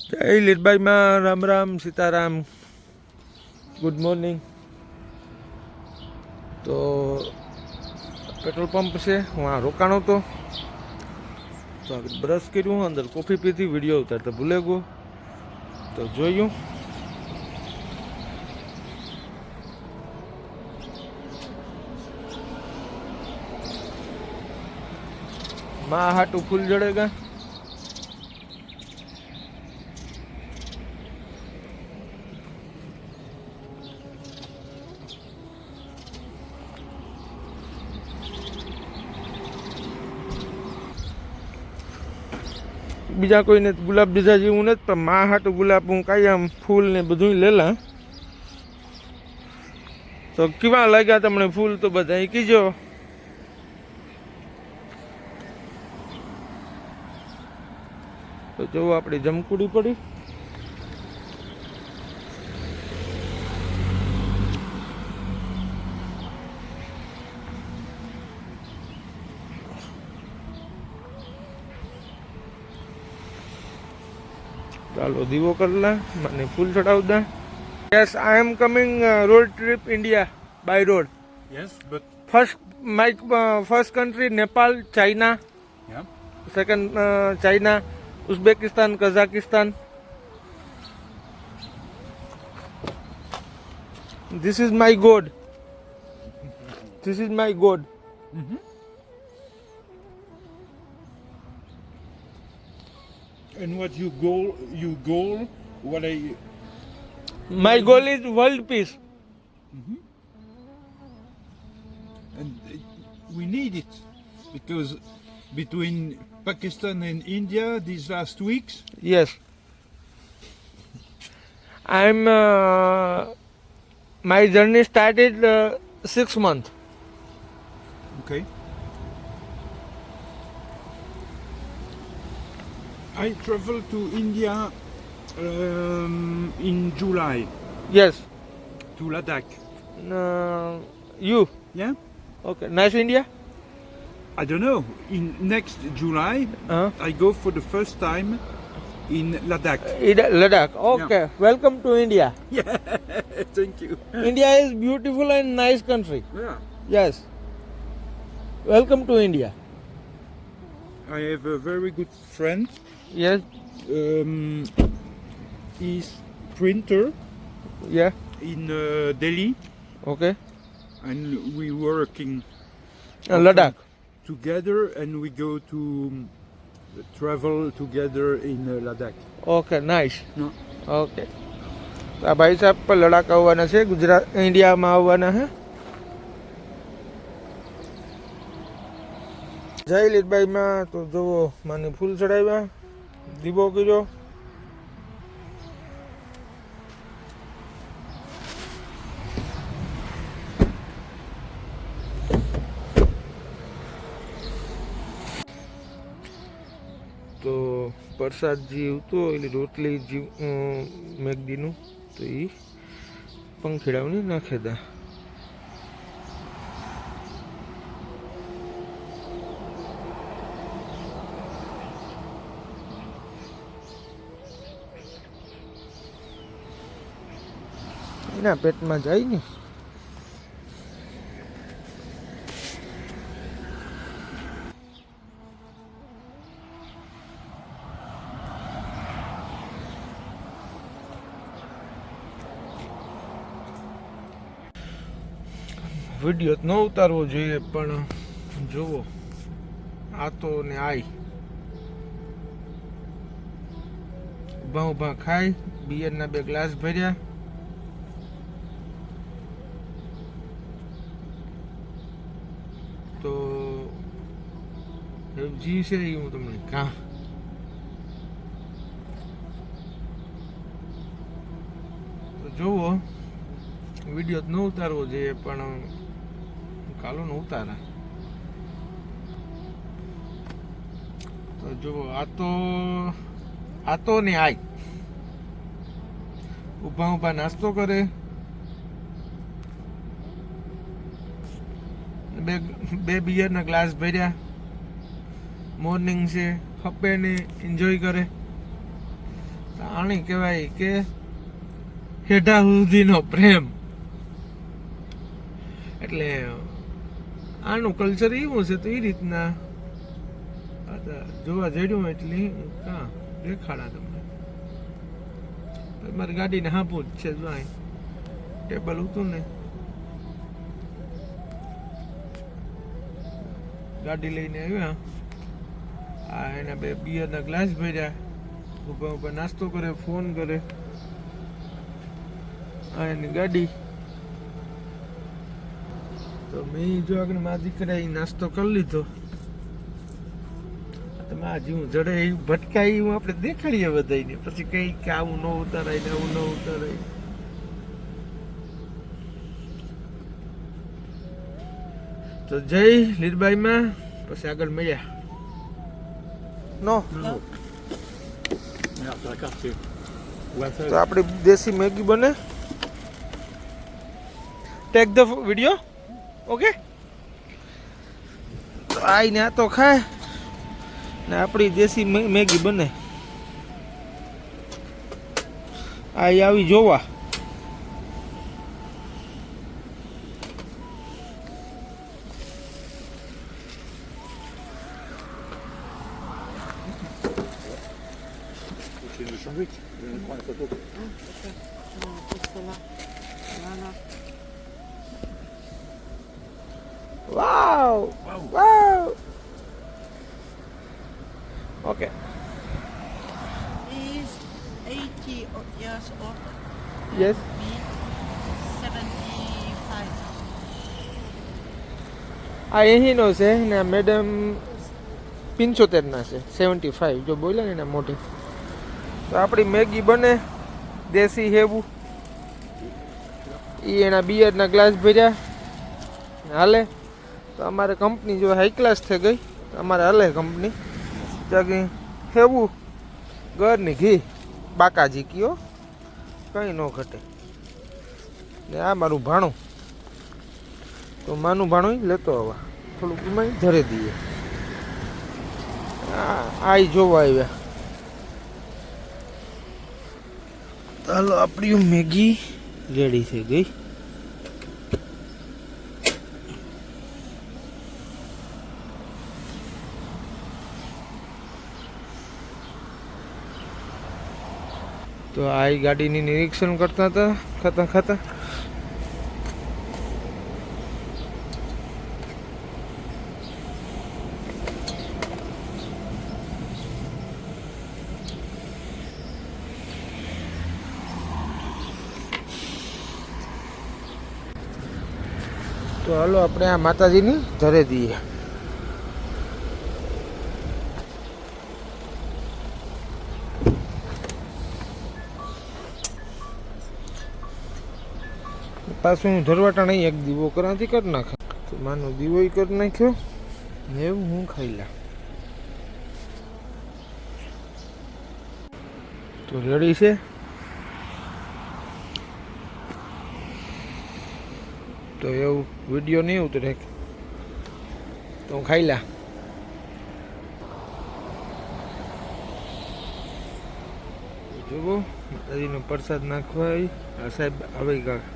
જય લીલબાઈમાં Ram Ram Sitaram. Good morning. તો પેટ્રોલ પંપ છે, હું આ રોકાણો તો આગળ બ્રશ કર્યું, અંદર કોફી પીધી, વિડીયો ઉતારતા ભૂલે ગયો તો જોયું. માં હાટું ફૂલ જડેગા. બીજા કોઈને ગુલાબ બીજા જેવું નથી, પણ માં હાટું ગુલાબ હું કાયમ ફૂલ ને બધું લેલા. તો કેવા લાગ્યા તમને ફૂલ તો બધા કીજો. તો જો આપણી જમકુડી પડી. ચાલો દીવો કરલા, મને ફૂલ ચડાવતા. Yes, I am coming road trip India by road. Yes, but first country Nepal, China. yeah. Second China, Uzbekistan, Kazakhstan. This is my God. This is my God. And what you goal? What I My goal is world peace. and we need it because between Pakistan and India these last weeks. Yes. I'm my journey started 6 months. Okay. I traveled to India in July Yes. to Ladakh. You. Yeah. Okay. Nice India. I don't know. In next July, I go for the first time in Ladakh. Ladakh. Okay. Welcome to India. Yeah. Thank you. India is beautiful and nice country. Yeah. Yes. Welcome to India. I have a very good friend. Yes. He's printer Yeah. in Delhi, Okay. and we working Ladakh. together, and we go to travel together in Ladakh. Okay. Nice. No. Okay. આ ભાઈ સાહેબ પણ લડાખ આવવાના છે, ગુજરાત ઇન્ડિયામાં આવવાના હે. જય લીલબાઈમાં. તો જુઓ, મને ફૂલ ચડાવ્યા, દીવો કર્યો. તો પ્રસાદ જીવતો એટલે રોટલી જીવ મેગડીનું, તો એ પંખીડાઓને નાખે દા. એના પેટમાં જાય ને. વિડીયો ન ઉતારવો જોઈએ, પણ જુઓ આ તો ને આય ઊભા ઊભા ખાય. બિયરના 2 ગ્લાસ ભર્યા. તો જી છે એ હું તમને કા તો જુઓ, વિડીયો ન ઉતારવો જોઈએ, પણ કાલો ને ઉતારા. તો જુઓ આ તો ને આય ઊભા ઊભા નાસ્તો કરે. બે બિયરના ગ્લાસ ભર્યા. મોર્નિંગ છે, ખપે ને એન્જોય કરે. આને કહેવાય કે હેઠા સુધીનો પ્રેમ. એટલે આનું કલ્ચર એવું છે તો એ રીતના જોવા જડ્યું એટલે કાં દેખાડા તમને. મારી ગાડીને હાંપું જ છે. જો અહીં ટેબલ હતું ને, ગાડી લઈને આવ્યા. આ એના 2 બિયરના ગ્લાસ ભર્યા, ઉભા ઉભા નાસ્તો કરે, ફોન કરે. આ એની ગાડી. તો મેં જો આગળ મારા દીકરા નાસ્તો કરી લીધો. તમે આ જેવું જડે એવું ભટકાય એવું આપણે દેખાડીએ બધાને, પછી કઈ કે આવું ન ઉતારાય ને આવું ન ઉતારાય. તો જય લીરબાઈમાં, પછી આગળ મળ્યા. નો તો આપણી દેશી મેગી બને. Take the video. ઓકે, તો આઈને આ તો ખાય ને આપણી દેશી મેગી બને. આ આવી જોવા. Wow! Wow! Okay. He's 80 years old. Yes. Me, 75. આ અહીંનો છે ને મેડમ 75 છે. 75 જો બોલ્યા ને મોટી. તો આપણી મેગી બને દેશી હેવું. એ એના બિયરના ગ્લાસ ભર્યા હાલે. તો અમારે કંપની જો હાઈ ક્લાસ થઈ ગઈ. અમારે હાલે કંપની જાગી હેવું ઘરની ઘી બાકાજી કયો કંઈ ન ઘટે. ને આ મારું ભાણું, તો માનું ભાણું લેતો આવવા થોડુંક એમાં ધરે દઈએ. આ જોવા આવ્યા. ચાલો આપણી મેગી રેડી થઈ ગઈ. તો આ ગાડીની નિરીક્ષણ કરતા હતા ખાતા ખાતા. તો હાલો આપણે આ માતાજીની ધરે દઈએ. પાછું હું ધરવાટા નહીં, એક દીવો કરાથી કરી નાખા. તો માનો દીવો કરી નાખ્યો ને એવું હું ખાઈ લા. તો રેડી છે. તો એવું વિડીયો નહીં ઉતરે તો હું ખાઈ લા. જુઓ માતાજીનો પ્રસાદ નાખવા આ સાહેબ આવી ગયા.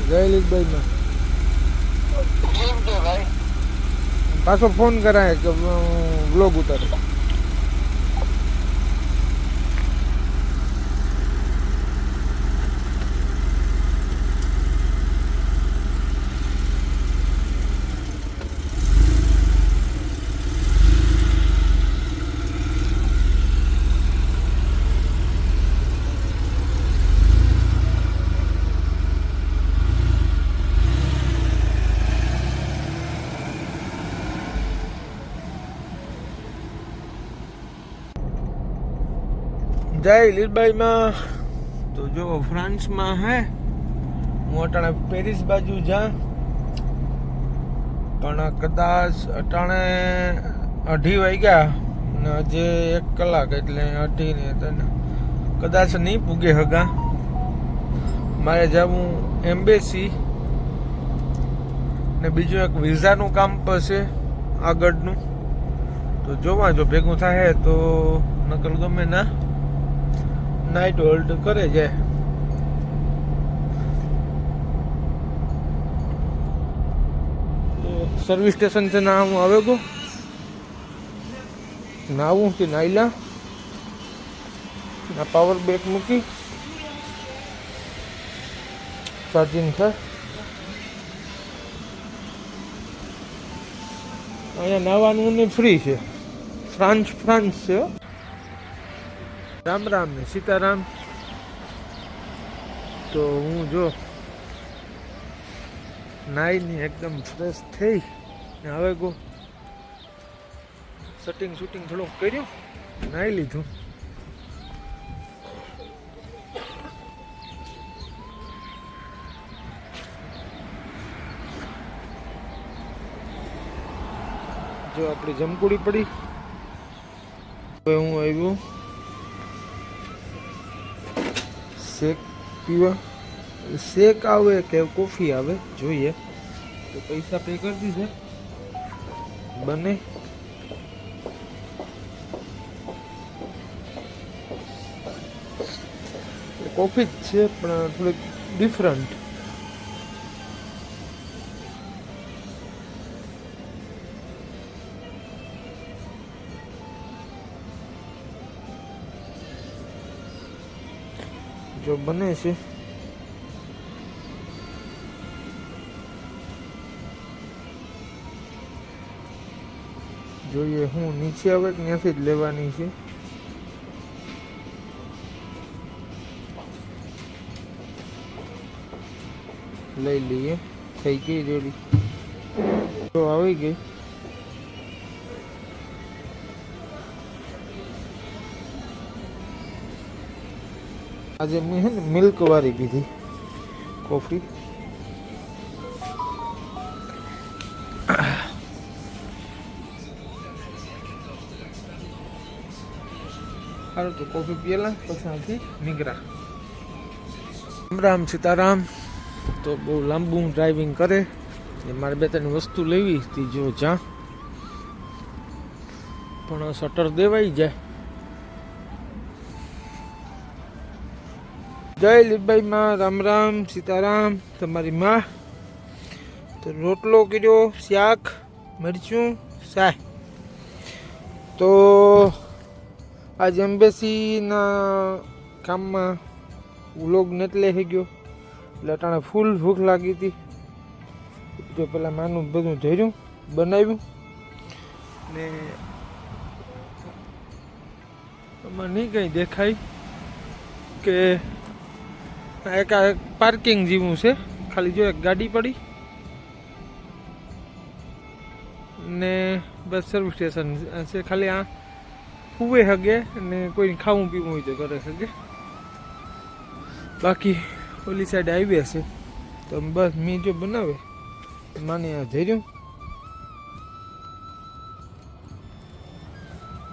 જય લીલભાઈ પાછો ફોન કરાય કે બ્લોગ ઉતારે. જય લીલબાઈમાં. તો જો ફ્રાન્સમાં હે હું અટાણે પેરિસ બાજુ જા, પણ કદાચ અટાણે 2:30 વાગ્યા ને હજે 1 કલાક એટલે 2:30 ને કદાચ નહીં પૂગે હગા. મારે જવું એમ્બેસી ને બીજું એક વિઝાનું કામ પડશે આગળનું. તો જોવા જો ભેગું થાય તો નકલ ગમે ના નાઇટ હોલ્ડ કરે જાય. સર્વિસ સ્ટેશન છે ના હું આવે ગો નાવું કે નાઈલા ના પાવર બેક મૂકી ચાર્જિંગ થાય. અહીંયા નાવાનું ને ફ્રી છે. ફ્રાન્સ છે. રામ રામ ને સીતારામ. તો હું જો નાઈને એકદમ ફ્રેશ થઈ ને હવે ગો શૂટિંગ થોડુંક કર્યું, નાઈ લીધું. જો આપણી જમકુડી પડી. હવે હું આવ્યો શેક પીવા. શેક આવે કે કોફી આવે જોઈએ. તો પૈસા પે કરી દીધા બને. કોફી જ છે પણ થોડીક ડિફરન્ટ. જો બને છે જોઈએ. હું નીચે આવે કે ત્યાંથી જ લેવાની છે. લઈ લઈએ. થઈ ગઈ રેડી. તો આવી ગઈ. આજે મેં હે ને મિલ્ક વાળી પીધી કોફી. સારું તો કોફી પીએલા પછી અહીંથી નીકળ્યા. રામ રામ સીતારામ. તો બહુ લાંબુ ડ્રાઇવિંગ કરે ને મારે 2-3 વસ્તુ લેવી હતી. જો જ્યાં પણ શટર દેવાઈ જાય. જય લીલબાઈમાં. રામ રામ સીતારામ. તમારી માં તો રોટલો કર્યો, શાક, મરચું, સાય. તો આજ એમ્બેસીના કામમાં વ્લોગ એટલે થઈ ગયો એટલે અટાણે ફૂલ ભૂખ લાગી હતી. જો પેલા માનું બધું ધર્યું બનાવ્યું ને આમાં નહીં કંઈ દેખાય કે એક પાર્કિંગ જેવું છે. ખાલી જો એક ગાડી પડી ને બસ સર્વિસ સ્ટેશન છે. ખાલી આ હુવે હગે ને કોઈ ખાવું પીવું હોય તો કરે શકે. બાકી ઓલી સાઈડ હાઈવે છે. તો બસ મેં જો બનાવે માને આ ધર્યું.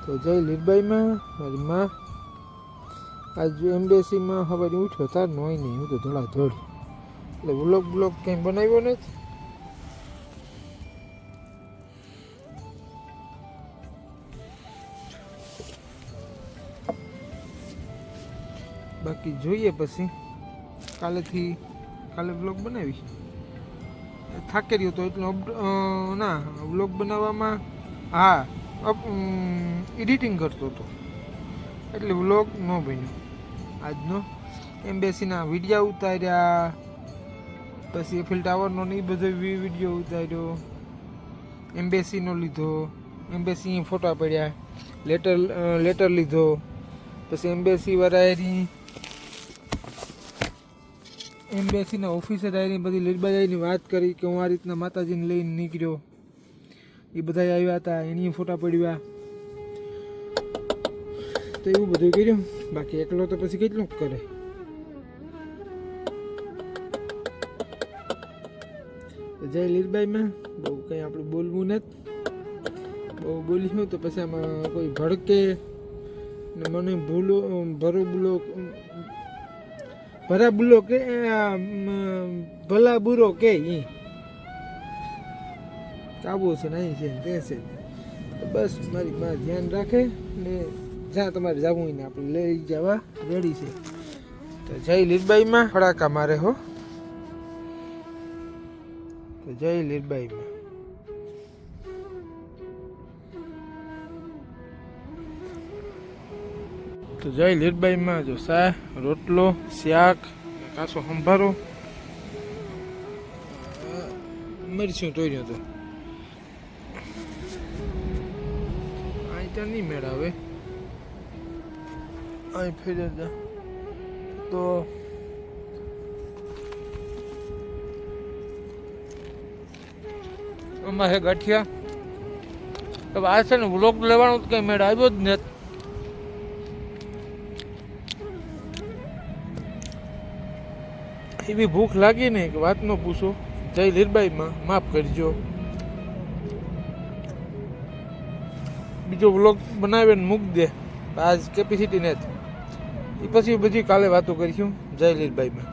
તો જય લીલબાઈમાં મારી માં. આજ એમ્બેસીમાં હવે ઉઠ્યો તાર નો હોય નહીં. હું તો ધોળાધોળ એટલે વ્લોગ કંઈ બનાવ્યો નથી. બાકી જોઈએ પછી કાલે વ્લોગ બનાવી. થાકી રહ્યો તો એટલો ના વ્લોગ બનાવવામાં. હા એડિટિંગ કરતો હતો એટલે વ્લોગ ન બન્યો આજનો. એમ્બેસીના વિડીયો ઉતાર્યા, પછી એફિલ ટાવરનો ને એ બધો વિડીયો ઉતાર્યો, એમ્બેસીનો લીધો, એમ્બેસી ફોટા પડ્યા, લેટર લીધો, પછી એમ્બેસી વાળાની એમ્બેસીના ઓફિસર આવીને બધી લીલબાઈની વાત કરી કે હું આ રીતના માતાજીને લઈને નીકળ્યો. એ બધા આવ્યા હતા, એની ફોટા પડ્યા. તો એવું બધું કર્યું, બાકી એકલો તો પછી કેટલું કરે. જય લીરબાઈમાં બહુ કંઈ આપણે બોલવું નથી, બહુ બોલીશું તો પછી આમાં કોઈ ભડકે ને મને ભૂલો ભરા બુલો કે ભલા બુરો કે કાબુ છે નહીં છે તે છે. તો બસ મારી માં ધ્યાન રાખે ને જ્યાં તમારે જવું હોય ને આપણે લઈ જવા રેડી છે. તો જય લીરબાઈમાં ફડાકા મારે હો. તો જય લીરબાઈમાં. તો જય લીરબાઈમાં જો સા રોટલો શાક કાચો સંભારો મરચું તોડ્યું હતું. અહીં ત્યાં નહીં મેળાવે અહીં ફેરે તો આમાં હે ગાંઠિયા. હવે આ છે ને વ્લોગ લેવાનો તો કંઈ મેળ આવ્યો જ નથી. એવી ભૂખ લાગી ને કે વાત ન પૂછો. જય લીરબાઈમાં માફ કરજો. બીજો વ્લોગ બનાવીને મૂક દે આજ કેપેસિટી નથી. એ પછી બધી કાલે વાતો કરીશું. જય લીરબાઈમાં.